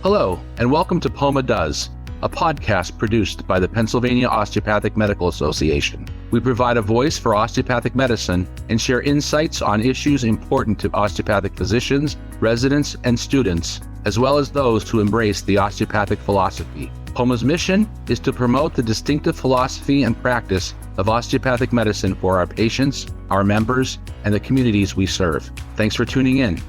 Hello, and welcome to POMA Does, a podcast produced by the Pennsylvania Osteopathic Medical Association. We provide a voice for osteopathic medicine and share insights on issues important to osteopathic physicians, residents, and students, as well as those who embrace the osteopathic philosophy. POMA's mission is to promote the distinctive philosophy and practice of osteopathic medicine for our patients, our members, and the communities we serve. Thanks for tuning in.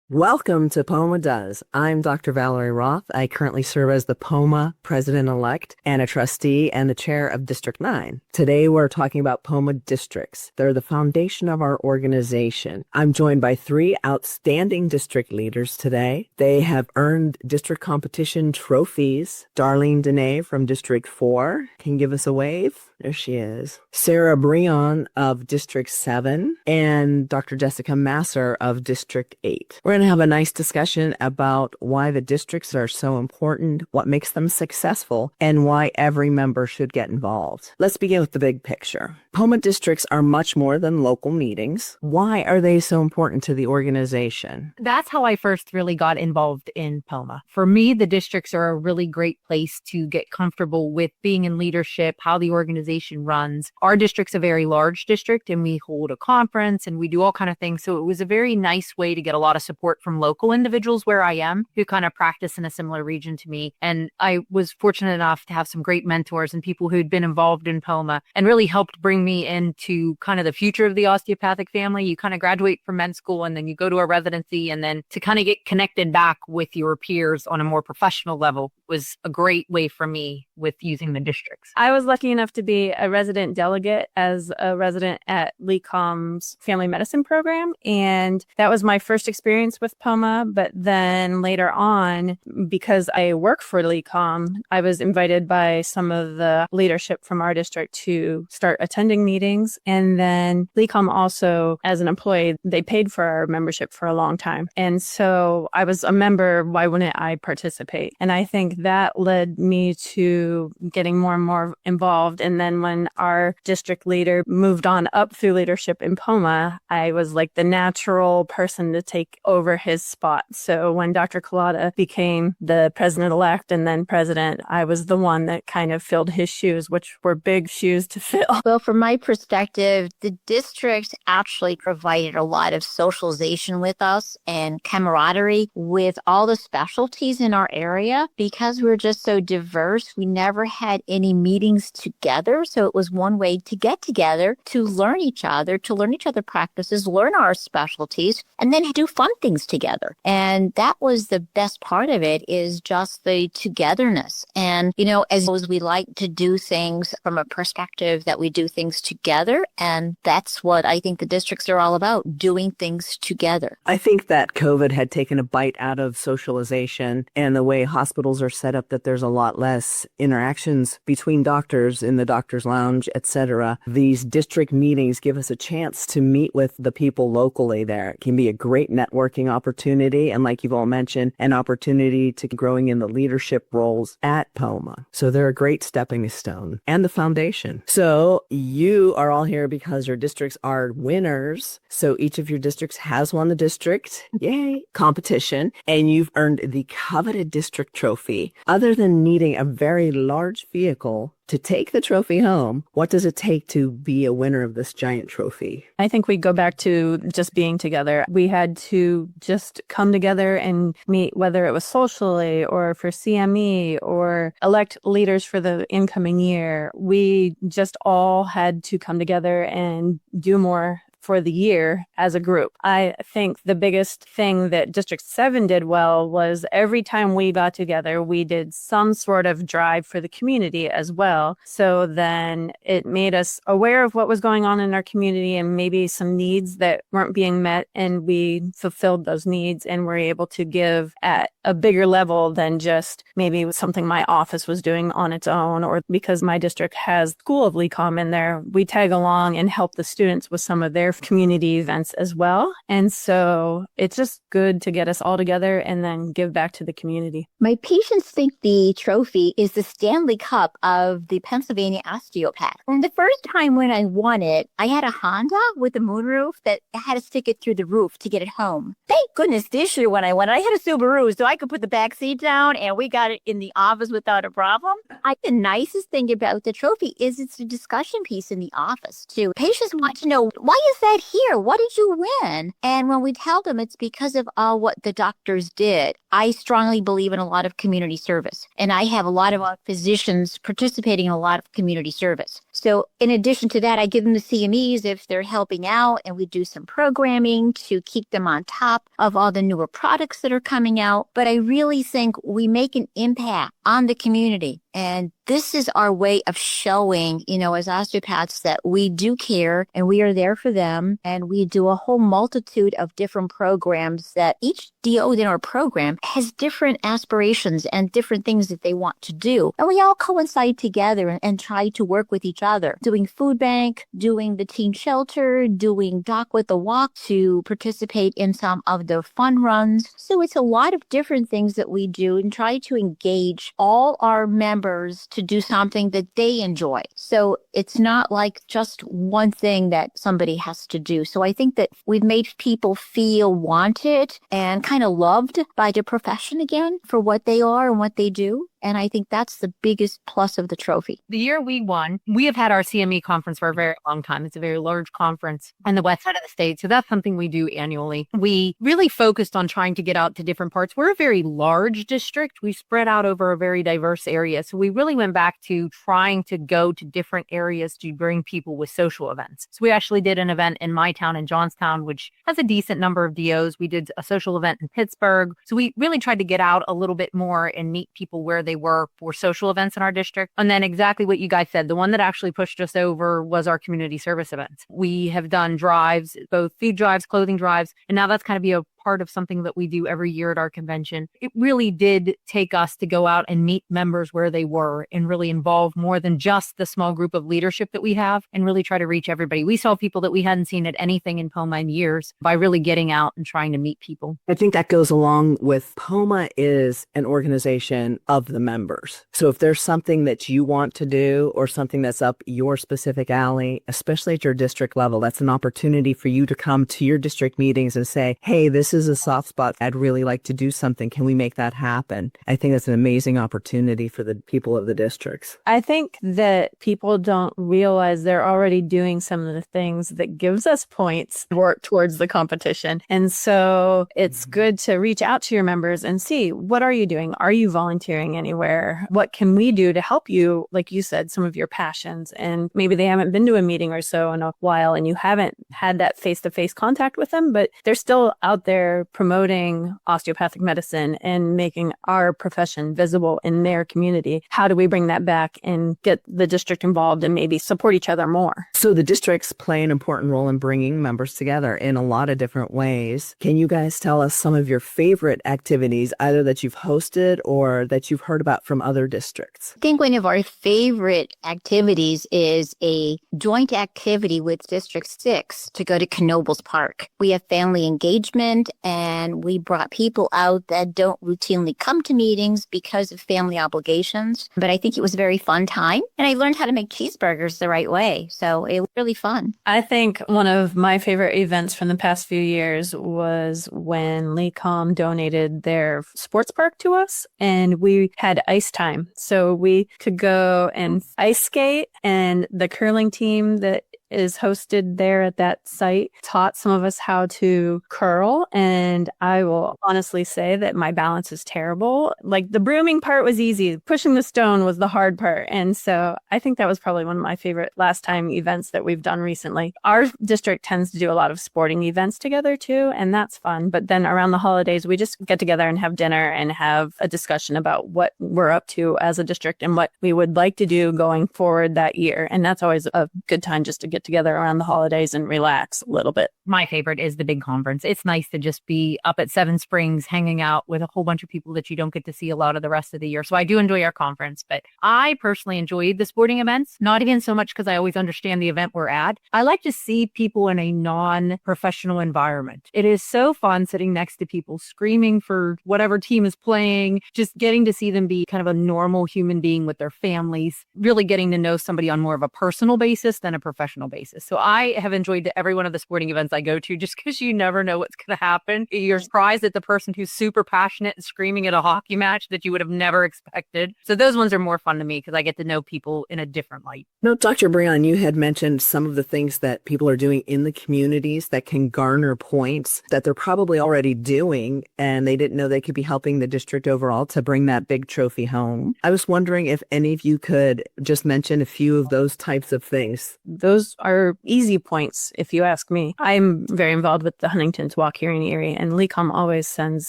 Welcome to POMA Does. I'm Dr. Valeri Roth. I currently serve as the POMA President-Elect and a trustee and the chair of District 9. Today we're talking about POMA districts. They're the foundation of our organization. I'm joined by three outstanding district leaders today. They have earned district competition trophies. Darlene Dunay from District 4 can give us a wave. There she is. Sarah Breon of District 7 and Dr. Jessica Masser of District 8. We're going to have a nice discussion about why the districts are so important, what makes them successful, and why every member should get involved. Let's begin with the big picture. POMA districts are much more than local meetings. Why are they so important to the organization? That's how I first really got involved in POMA. For me, the districts are a really great place to get comfortable with being in leadership, how the organization runs. Our district's a very large district and we hold a conference and we do all kind of things. So it was a very nice way to get a lot of support from local individuals where I am who kind of practice in a similar region to me. And I was fortunate enough to have some great mentors and people who'd been involved in POMA and really helped bring me into kind of the future of the osteopathic family. You kind of graduate from med school and then you go to a residency, and then to kind of get connected back with your peers on a more professional level was a great way for me with using the districts. I was lucky enough to be a resident delegate as a resident at LECOM's family medicine program. And that was my first experience with POMA. But then later on, because I work for LECOM, I was invited by some of the leadership from our district to start attending meetings. And then LECOM also, as an employee, they paid for our membership for a long time. And so I was a member. Why wouldn't I participate? And I think that led me to getting more and more involved. And then when our district leader moved on up through leadership in POMA, I was like the natural person to take over his spot. So when Dr. Collada became the president-elect and then president, I was the one that kind of filled his shoes, which were big shoes to fill. Well, from my perspective, the district actually provided a lot of socialization with us and camaraderie with all the specialties in our area. Because we're just so diverse, we never had any meetings together. So it was one way to get together, to learn each other practices, learn our specialties, and then do fun things together. And that was the best part of it, is just the togetherness. And, as we like to do things from a perspective that we do things together. And that's what I think the districts are all about, doing things together. I think that COVID had taken a bite out of socialization and the way hospitals are set up, that there's a lot less interactions between doctors in the doctor's lounge, etc. These district meetings give us a chance to meet with the people locally there. It can be a great networking opportunity. And like you've all mentioned, an opportunity to growing in the leadership roles at POMA. So they're a great stepping stone and the foundation. So you are all here because your districts are winners. So each of your districts has won the district, yay, competition, and you've earned the coveted district trophy. Other than needing a very large vehicle to take the trophy home, what does it take to be a winner of this giant trophy? I think we go back to just being together. We had to just come together and meet, whether it was socially or for CME or elect leaders for the incoming year. We just all had to come together and do more for the year as a group. I think the biggest thing that District 7 did well was every time we got together, we did some sort of drive for the community as well. So then it made us aware of what was going on in our community and maybe some needs that weren't being met, and we fulfilled those needs and were able to give at a bigger level than just maybe something my office was doing on its own, or because my district has School of LECOM in there, we tag along and help the students with some of their with community events as well. And so it's just good to get us all together and then give back to the community. My patients think the trophy is the Stanley Cup of the Pennsylvania Osteopath. And the first time when I won it, I had a Honda with a moonroof that I had to stick it through the roof to get it home. Thank goodness this year when I won it, I had a Subaru, so I could put the back seat down and we got it in the office without a problem. The nicest thing about the trophy is it's a discussion piece in the office too. Patients want to know, why is that here? What did you win? And when we tell them it's because of all what the doctors did, I strongly believe in a lot of community service. And I have a lot of physicians participating in a lot of community service. So in addition to that, I give them the CMEs if they're helping out, and we do some programming to keep them on top of all the newer products that are coming out. But I really think we make an impact on the community. And this is our way of showing, as osteopaths, that we do care and we are there for them. And we do a whole multitude of different programs that each DO in our program has different aspirations and different things that they want to do. And we all coincide together and try to work with each other, doing food bank, doing the teen shelter, doing Doc with the Walk to participate in some of the fun runs. So it's a lot of different things that we do and try to engage all our members to do something that they enjoy. So it's not like just one thing that somebody has to do. So I think that we've made people feel wanted and kind of loved by the profession again for what they are and what they do. And I think that's the biggest plus of the trophy. The year we won, we have had our CME conference for a very long time. It's a very large conference on the west side of the state. So that's something we do annually. We really focused on trying to get out to different parts. We're a very large district. We spread out over a very diverse area. So we really went back to trying to go to different areas to bring people with social events. So we actually did an event in my town in Johnstown, which has a decent number of DOs. We did a social event in Pittsburgh. So we really tried to get out a little bit more and meet people where they were for social events in our district. And then exactly what you guys said, the one that actually pushed us over was our community service events. We have done drives, both food drives, clothing drives, and now that's kind of be a part of something that we do every year at our convention. It really did take us to go out and meet members where they were and really involve more than just the small group of leadership that we have and really try to reach everybody. We saw people that we hadn't seen at anything in POMA in years by really getting out and trying to meet people. I think that goes along with POMA is an organization of the members. So if there's something that you want to do or something that's up your specific alley, especially at your district level, that's an opportunity for you to come to your district meetings and say, hey, this is a soft spot. I'd really like to do something. Can we make that happen? I think that's an amazing opportunity for the people of the districts. I think that people don't realize they're already doing some of the things that gives us points towards the competition. And so it's good to reach out to your members and see, what are you doing? Are you volunteering anywhere? What can we do to help you? Like you said, some of your passions, and maybe they haven't been to a meeting or so in a while and you haven't had that face-to-face contact with them, but they're still out there promoting osteopathic medicine and making our profession visible in their community. How do we bring that back and get the district involved and maybe support each other more? So the districts play an important role in bringing members together in a lot of different ways. Can you guys tell us some of your favorite activities, either that you've hosted or that you've heard about from other districts? I think one of our favorite activities is a joint activity with District 6 to go to Knoebels Park. We have family engagement, and we brought people out that don't routinely come to meetings because of family obligations. But I think it was a very fun time, and I learned how to make cheeseburgers the right way. So it was really fun. I think one of my favorite events from the past few years was when LECOM donated their sports park to us, and we had ice time. So we could go and ice skate, and the curling team that is hosted there at that site taught some of us how to curl. And I will honestly say that my balance is terrible. Like, the brooming part was easy. Pushing the stone was the hard part. And so I think that was probably one of my favorite last time events that we've done recently. Our district tends to do a lot of sporting events together too, and that's fun. But then around the holidays, we just get together and have dinner and have a discussion about what we're up to as a district and what we would like to do going forward that year. And that's always a good time just to get together around the holidays and relax a little bit. My favorite is the big conference. It's nice to just be up at Seven Springs hanging out with a whole bunch of people that you don't get to see a lot of the rest of the year. So I do enjoy our conference, but I personally enjoyed the sporting events, not even so much because I always understand the event we're at. I like to see people in a non-professional environment. It is so fun sitting next to people screaming for whatever team is playing, just getting to see them be kind of a normal human being with their families, really getting to know somebody on more of a personal basis than a professional basis. So I have enjoyed every one of the sporting events I go to, just because you never know what's going to happen. You're surprised at the person who's super passionate and screaming at a hockey match that you would have never expected. So those ones are more fun to me because I get to know people in a different light. No, Dr. Breon, you had mentioned some of the things that people are doing in the communities that can garner points that they're probably already doing, and they didn't know they could be helping the district overall to bring that big trophy home. I was wondering if any of you could just mention a few of those types of things. Those are easy points, if you ask me. I'm very involved with the Huntington's Walk Hearing area, and LECOM always sends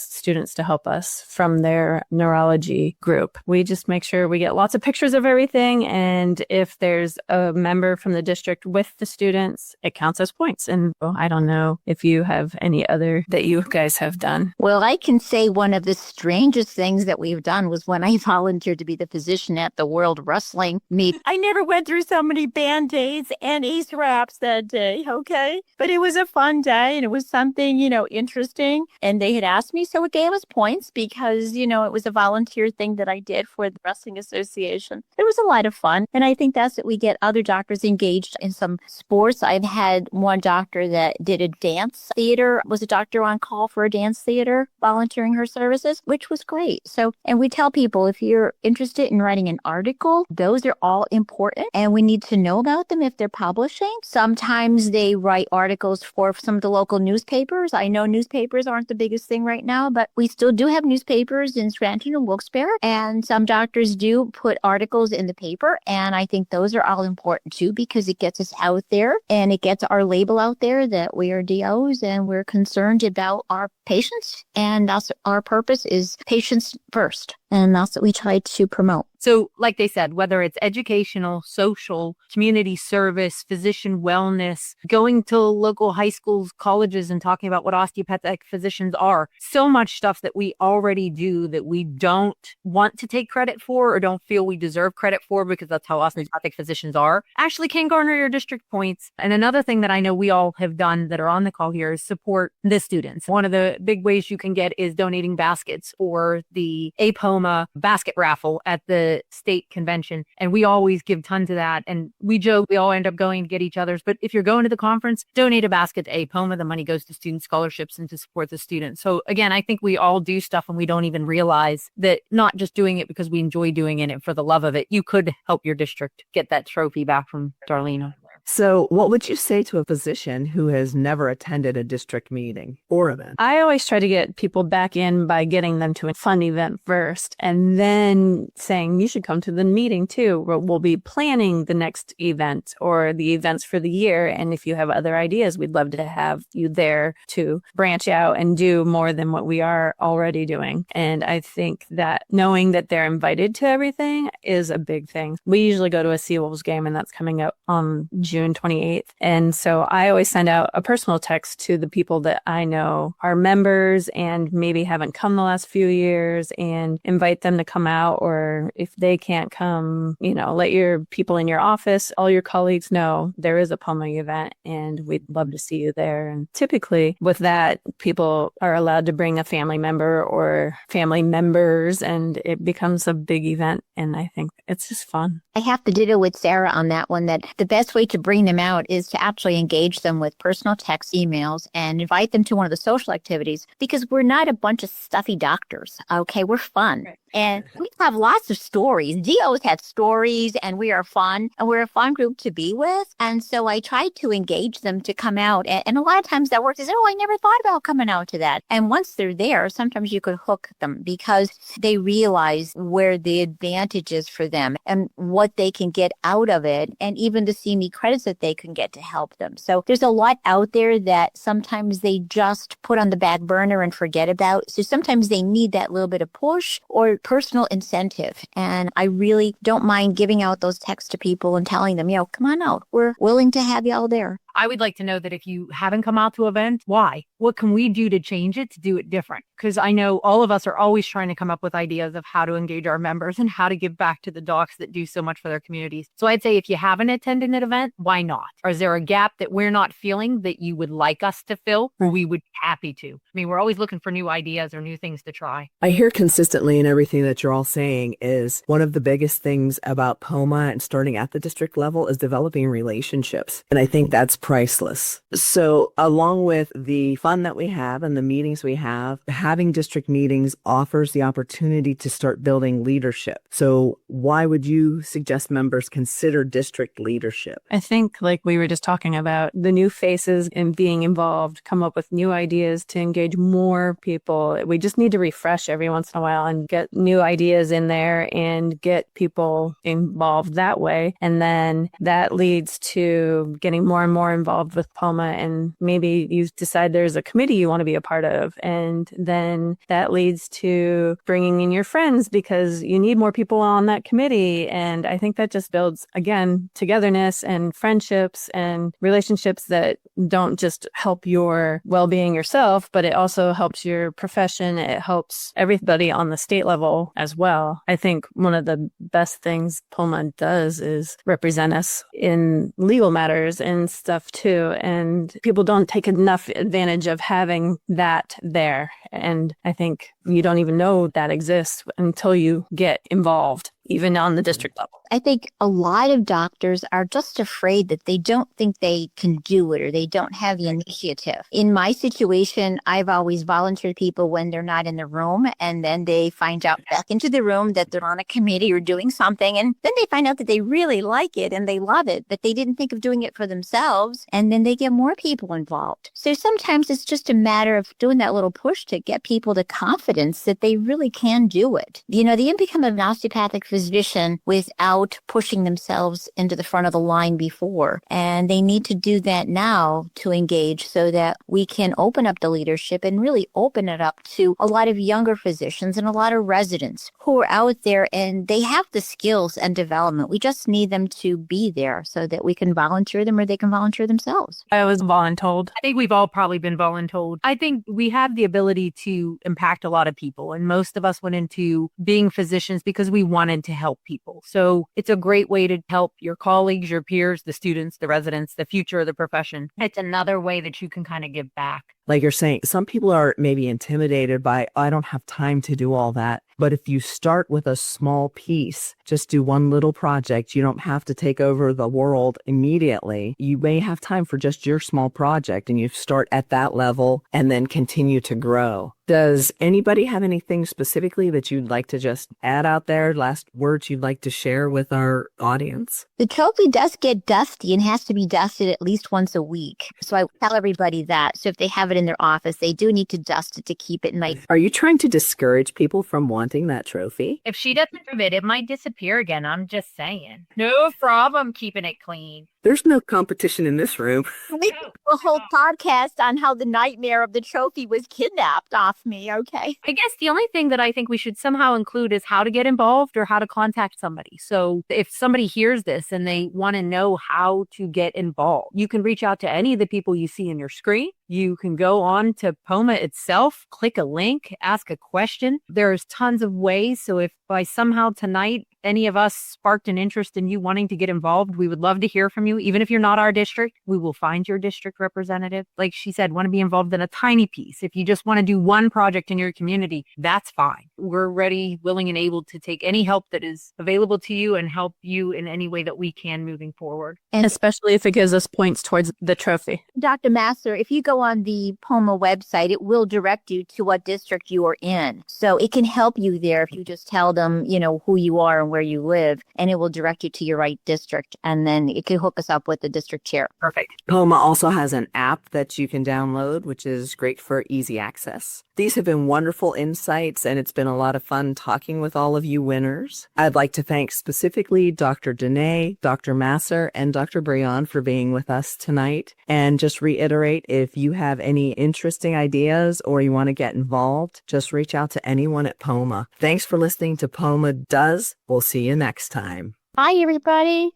students to help us from their neurology group. We just make sure we get lots of pictures of everything, and if there's a member from the district with the students, it counts as points. And I don't know if you have any other that you guys have done. Well, I can say one of the strangest things that we've done was when I volunteered to be the physician at the World Wrestling meet. I never went through so many Band-Aids and Ace wraps that day, okay? But it was a fun day, and it was something, interesting. And they had asked me, so it gave us points because, it was a volunteer thing that I did for the Wrestling Association. It was a lot of fun. And I think that's what we get other doctors engaged in some sports. I've had one doctor that did a dance theater, was a doctor on call for a dance theater, volunteering her services, which was great. So, and we tell people, if you're interested in writing an article, those are all important and we need to know about them if they're publishing. Sometimes they write articles for some of the local newspapers. I know newspapers aren't the biggest thing right now, but we still do have newspapers in Scranton and Wilkes-Barre, and some doctors do put articles in the paper, and I think those are all important too because it gets us out there and it gets our label out there that we are DOs and we're concerned about our patients, and that's our purpose is patients first, and that's what we try to promote. So like they said, whether it's educational, social, community service, physician wellness, going to local high schools, colleges, and talking about what osteopathic physicians are, so much stuff that we already do that we don't want to take credit for or don't feel we deserve credit for because that's how osteopathic physicians are, actually can garner your district points. And another thing that I know we all have done that are on the call here is support the students. One of the big ways you can get is donating baskets for the POMA basket raffle at the state convention. And we always give tons of that. And we joke, we all end up going to get each other's. But if you're going to the conference, donate a basket to POMA. The money goes to student scholarships and to support the students. So again, I think we all do stuff and we don't even realize that not just doing it because we enjoy doing it for the love of it. You could help your district get that trophy back from Darlene. So what would you say to a physician who has never attended a district meeting or event? I always try to get people back in by getting them to a fun event first and then saying, you should come to the meeting too. We'll be planning the next event or the events for the year. And if you have other ideas, we'd love to have you there to branch out and do more than what we are already doing. And I think that knowing that they're invited to everything is a big thing. We usually go to a Seawolves game, and that's coming up on June 28th. And so I always send out a personal text to the people that I know are members and maybe haven't come the last few years and invite them to come out. Or if they can't come, let your people in your office, all your colleagues know there is a POMA event and we'd love to see you there. And typically with that, people are allowed to bring a family member or family members, and it becomes a big event. And I think it's just fun. I have to ditto with Sarah on that one, that the best way to bring them out is to actually engage them with personal text, emails, and invite them to one of the social activities, because we're not a bunch of stuffy doctors. Okay, we're fun. Right. And we have lots of stories. DOs have stories, and we are fun, and we're a fun group to be with. And so I try to engage them to come out. And a lot of times that works. They say, I never thought about coming out to that. And once they're there, sometimes you could hook them because they realize where the advantage is for them and what they can get out of it. And even to see me credit resources that they can get to help them. So there's a lot out there that sometimes they just put on the back burner and forget about. So sometimes they need that little bit of push or personal incentive. And I really don't mind giving out those texts to people and telling them, come on out. We're willing to have you all there. I would like to know that if you haven't come out to events, why? What can we do to change it, to do it different? Because I know all of us are always trying to come up with ideas of how to engage our members and how to give back to the docs that do so much for their communities. So I'd say if you haven't attended an event, why not? Or is there a gap that we're not filling that you would like us to fill? Or we would be happy to. I mean, we're always looking for new ideas or new things to try. I hear consistently in everything that you're all saying is one of the biggest things about POMA and starting at the district level is developing relationships. And I think that's priceless. So along with the fun that we have and the meetings we have, having district meetings offers the opportunity to start building leadership. So why would you suggest members consider district leadership? I think, like we were just talking about, the new faces and being involved come up with new ideas to engage more people. We just need to refresh every once in a while and get new ideas in there and get people involved that way. And then that leads to getting more and more involved with POMA, and maybe you decide there's a committee you want to be a part of, and then that leads to bringing in your friends because you need more people on that committee. And I think that just builds, again, togetherness and friendships and relationships that don't just help your well-being yourself, but it also helps your profession. It helps everybody on the state level as well. I think one of the best things POMA does is represent us in legal matters and stuff too. And people don't take enough advantage of having that there. And I think you don't even know that exists until you get involved, even on the district level. I think a lot of doctors are just afraid that they don't think they can do it or they don't have the initiative. In my situation, I've always volunteered people when they're not in the room, and then they find out back into the room that they're on a committee or doing something, and then they find out that they really like it and they love it, but they didn't think of doing it for themselves, and then they get more people involved. So sometimes it's just a matter of doing that little push to get people the confidence that they really can do it. They can become an osteopathic physician without pushing themselves into the front of the line before. And they need to do that now to engage so that we can open up the leadership and really open it up to a lot of younger physicians and a lot of residents who are out there and they have the skills and development. We just need them to be there so that we can volunteer them or they can volunteer themselves. I was voluntold. I think we've all probably been voluntold. I think we have the ability to impact a lot of people. And most of us went into being physicians because we wanted to help people. So it's a great way to help your colleagues, your peers, the students, the residents, the future of the profession. It's another way that you can kind of give back. Like you're saying, some people are maybe intimidated by, I don't have time to do all that. But if you start with a small piece, just do one little project, you don't have to take over the world immediately. You may have time for just your small project and you start at that level and then continue to grow. Does anybody have anything specifically that you'd like to just add out there? Last words you'd like to share with our audience? The trophy does get dusty and has to be dusted at least once a week. So I tell everybody that. So if they have it in their office, they do need to dust it to keep it nice. Are you trying to discourage people from wanting that trophy? If she doesn't remove it, it might disappear again. I'm just saying. No problem keeping it clean. There's no competition in this room. We did a whole podcast on how the nightmare of the trophy was kidnapped off me, okay? I guess the only thing that I think we should somehow include is how to get involved or how to contact somebody. So if somebody hears this and they want to know how to get involved, you can reach out to any of the people you see in your screen. You can go on to POMA itself, click a link, ask a question. There's tons of ways. So if by somehow tonight any of us sparked an interest in you wanting to get involved, we would love to hear from you. Even if you're not our district, we will find your district representative. Like she said, want to be involved in a tiny piece. If you just want to do one project in your community, that's fine. We're ready, willing, and able to take any help that is available to you and help you in any way that we can moving forward. And especially if it gives us points towards the trophy. Dr. Master, if you go go on the POMA website, it will direct you to what district you are in. So it can help you there if you just tell them, who you are and where you live, and it will direct you to your right district. And then it can hook us up with the district chair. Perfect. POMA also has an app that you can download, which is great for easy access. These have been wonderful insights, and it's been a lot of fun talking with all of you winners. I'd like to thank specifically Dr. Dunay, Dr. Masser, and Dr. Breon for being with us tonight. And just reiterate, if you have any interesting ideas or you want to get involved, just reach out to anyone at POMA. Thanks for listening to POMA Does. We'll see you next time. Bye, everybody.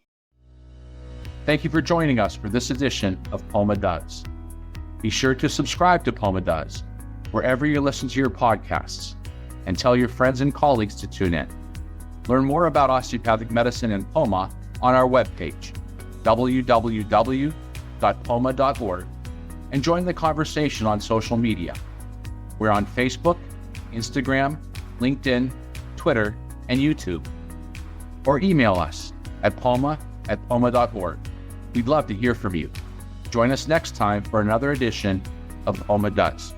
Thank you for joining us for this edition of POMA Does. Be sure to subscribe to POMA Does wherever you listen to your podcasts, and tell your friends and colleagues to tune in. Learn more about osteopathic medicine and POMA on our webpage, www.poma.org, and join the conversation on social media. We're on Facebook, Instagram, LinkedIn, Twitter, and YouTube. Or email us at poma@poma.org. We'd love to hear from you. Join us next time for another edition of POMA Does.